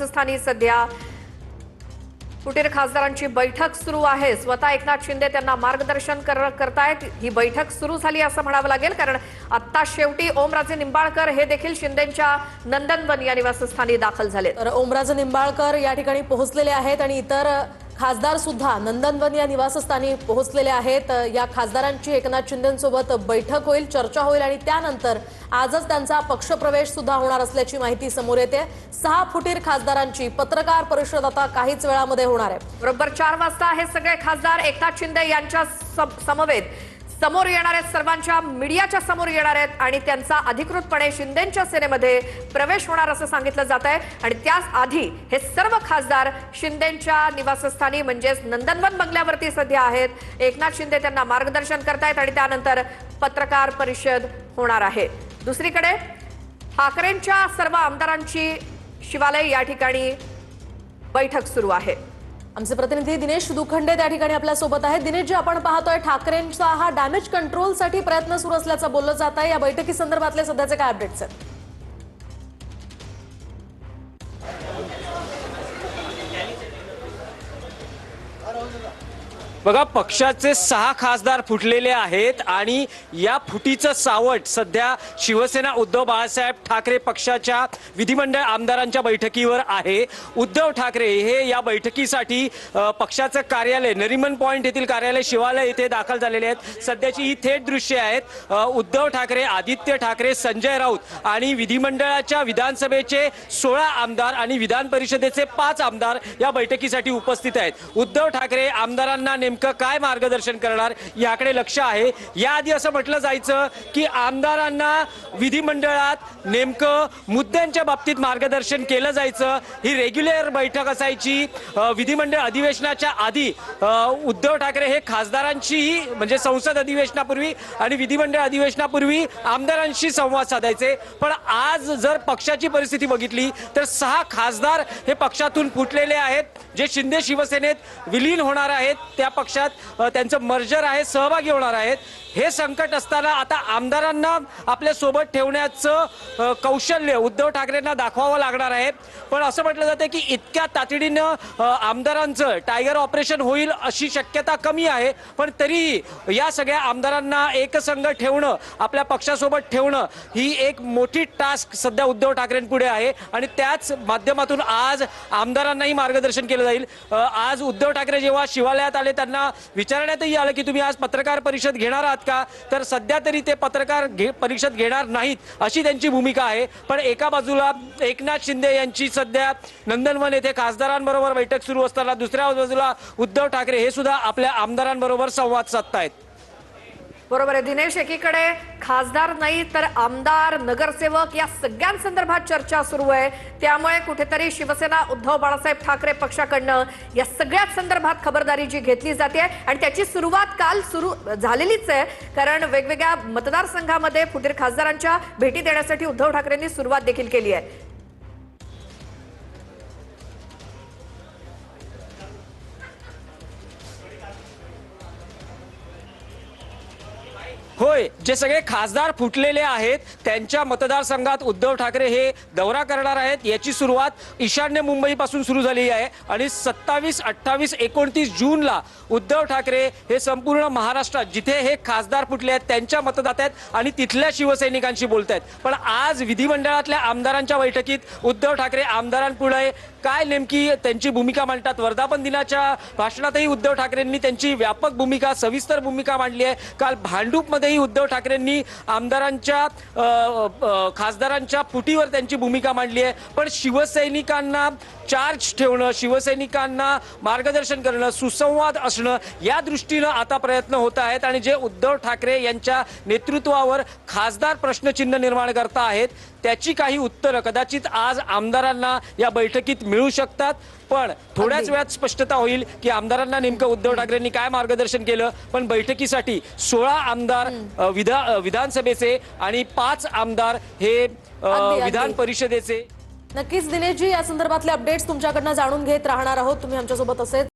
स्थानी सध्या फुटीर खासदारांची बैठक सुरू आहे। स्वतः एकनाथ शिंदे त्यांना मार्गदर्शन करतायत। ही बैठक सुरू झाली असं म्हणावं लागेल, कारण आता शेवटी ओमराजे निंबाळकर हे देखील शिंदेंच्या नंदनवन या निवासस्थानी दाखल झाले। तर ओमराजे निंबाळकर या ठिकाणी पोहोचलेले आहेत आणि इतर खासदार सुद्धा नंदनवन या निवासस्थानी पोहोचलेले आहेत। या खासदारांची एकनाथ शिंदेंसोबत बैठक होईल, चर्चा होईल आणि त्यानंतर आजच त्यांचा पक्षप्रवेश सुद्धा होणार असल्याची माहिती समोर येते। 6 फुटीर खासदारांची पत्रकार परिषद आता काहीच वेळामध्ये होणार आहे। बरोबर 4 वाजता हे सगळे खासदार एकनाथ शिंदे यांच्या समवेत समोर येणार आहेत, सर्वांच्या मीडियाच्या समोर येणार आहेत आणि त्यांचा अधिकृतपणे शिंदेंच्या सेनेमध्ये प्रवेश होणार असं सांगितलं जात आहे। आणि त्याच आधी हे सर्व खासदार शिंदेंच्या निवासस्थानी म्हणजेच नंदनवन बंगल्यावरती सध्या आहेत। एकनाथ शिंदे त्यांना मार्गदर्शन करतायत आणि त्यानंतर पत्रकार परिषद होणार आहे। दुसरीकडे ठाकरेंच्या सर्व आमदारांची शिवालय या ठिकाणी बैठक सुरू आहे। आमचे प्रतिनिधी दिनेश दुखंडे त्या ठिकाणी आपल्या सोबत आहेत। दिनेश जी, आपण पाहतोय ठाकरेंचा हा डॅमेज कंट्रोल साठी प्रयत्न सुरू असल्याचं बोललं जात आहे। या बैठकी संदर्भातले सध्याचे काय अपडेट्स आहेत? बघा, पक्षाचे 6 खासदार फुटलेले आहेत आणि या फुटीचं सावट सध्या शिवसेना उद्धव बाळासाहेब ठाकरे पक्षाच्या विधिमंडळ आमदारांच्या बैठकीवर आहे। उद्धव ठाकरे हे या बैठकीसाठी पक्षाचं कार्यालय नरिमन पॉइंट येथील कार्यालय शिवालय येथे दाखल झालेले आहेत। सध्याची ही थेट दृश्ये आहेत। उद्धव ठाकरे, आदित्य ठाकरे, संजय राऊत आणि विधिमंडळाच्या विधानसभेचे 16 आमदार आणि विधान परिषदेचे 5 आमदार या बैठकीसाठी उपस्थित आहेत। उद्धव ठाकरे आमदारांना नेमकं काय मार्गदर्शन करणार याकडे लक्ष आहे। याआधी असं म्हटलं जायचं की आमदारांना विधिमंडळात नेमकं मुद्द्यांच्या बाबतीत मार्गदर्शन केलं जायचं। ही रेग्युलर बैठक असायची। विधिमंडळ अधिवेशनाच्या आधी उद्धव ठाकरे हे खासदारांशीही म्हणजे संसद अधिवेशनापूर्वी आणि विधिमंडळ अधिवेशनापूर्वी आमदारांशी संवाद साधायचे। पण आज जर पक्षाची परिस्थिती बघितली तर 6 खासदार हे पक्षातून फुटलेले आहेत, जे शिंदे शिवसेनेत विलीन होणार आहेत, त्या पक्षात त्यांचं मर्जर आहे, सहभागी होणार आहेत। हे संकट असताना आता आमदारांना आपल्या सोबत ठेवण्याचं कौशल्य उद्धव ठाकरेंना दाखवावं लागणार आहे। पण असं म्हटलं जातं की इतक्या तातडीनं आमदारांचं टायगर ऑपरेशन होईल अशी शक्यता कमी आहे। पण तरीही या सगळ्या आमदारांना एकसंघ ठेवणं, आपल्या पक्षासोबत ठेवणं ही एक मोठी टास्क सध्या उद्धव ठाकरेंपुढे आहे आणि त्याच माध्यमातून आज आमदारांनाही मार्गदर्शन केलं जाईल। आज उद्धव ठाकरे जेव्हा शिवालयात आले त्यांना विचारण्यातही आलं की तुम्ही आज पत्रकार परिषद घेणार आहात का, तर सध्या तरी ते पत्रकार परिषद घेणार नाहीत अशी त्यांची भूमिका आहे। पण एका बाजूला एकनाथ शिंदे यांची सध्या नंदनवन येथे खासदारांबरोबर बैठक सुरू असताना दुसऱ्या बाजूला उद्धव ठाकरे हे सुद्धा आपल्या आमदारांबरोबर संवाद साधतायत। बरोबर आहे दिनेश, एकीकडे खासदार नाही तर आमदार, नगरसेवक या सगळ्यांसंदर्भात चर्चा सुरू आहे। त्यामुळे कुठेतरी शिवसेना उद्धव बाळासाहेब ठाकरे पक्षाकडनं या सगळ्याच संदर्भात खबरदारी जी घेतली जाते आणि त्याची सुरुवात काल सुरू झालेलीच आहे, कारण वेगवेगळ्या मतदारसंघामध्ये फुटीर खासदारांच्या भेटी देण्यासाठी उद्धव ठाकरेंनी सुरुवात देखील केली आहे। होय, जे सगळे खासदार फुटलेले आहेत त्यांच्या मतदारसंघात उद्धव ठाकरे हे दौरा करणार आहेत। याची सुरुवात ईशान्य मुंबईपासून सुरू झाली आहे आणि 27, 28, 29 जूनला उद्धव ठाकरे हे संपूर्ण महाराष्ट्रात जिथे हे खासदार फुटले आहेत त्यांच्या मतदात्यात आणि तिथल्या शिवसैनिकांशी बोलतायत। पण आज विधिमंडळातल्या आमदारांच्या बैठकीत उद्धव ठाकरे आमदारांपुढे काय नेमकी त्यांची भूमिका मांडतात। वर्धापन दिनाच्या भाषणातही उद्धव ठाकरेंनी त्यांची व्यापक भूमिका, सविस्तर भूमिका मांडली आहे। काल भांडूपमध्येही उद्धव ठाकरेंनी आमदारांच्या खासदारांच्या फुटीवर त्यांची भूमिका मांडली आहे। पण शिवसैनिकांना चार्ज ठेवणं, शिवसैनिकांना मार्गदर्शन करणं, सुसंवाद असणं या दृष्टीनं आता प्रयत्न होत आहेत आणि जे उद्धव ठाकरे यांच्या नेतृत्वावर खासदार प्रश्नचिन्ह निर्माण करता आहेत त्याची काही उत्तरं कदाचित आज आमदारांना या बैठकीत मिळू शकतात। पण थोड्याच वेळात स्पष्टता होईल की आमदारांना नेमकं उद्धव ठाकरेंनी काय मार्गदर्शन केलं। पण बैठकीसाठी 16 आमदार विधानसभेचे आणि 5 आमदार हे विधान परिषदेचे। नक्कीच दिनेशजी, या संदर्भातले अपडेट्स तुमच्याकडनं जाणून घेत राहणार आहोत। तुम्ही आमच्यासोबत असेल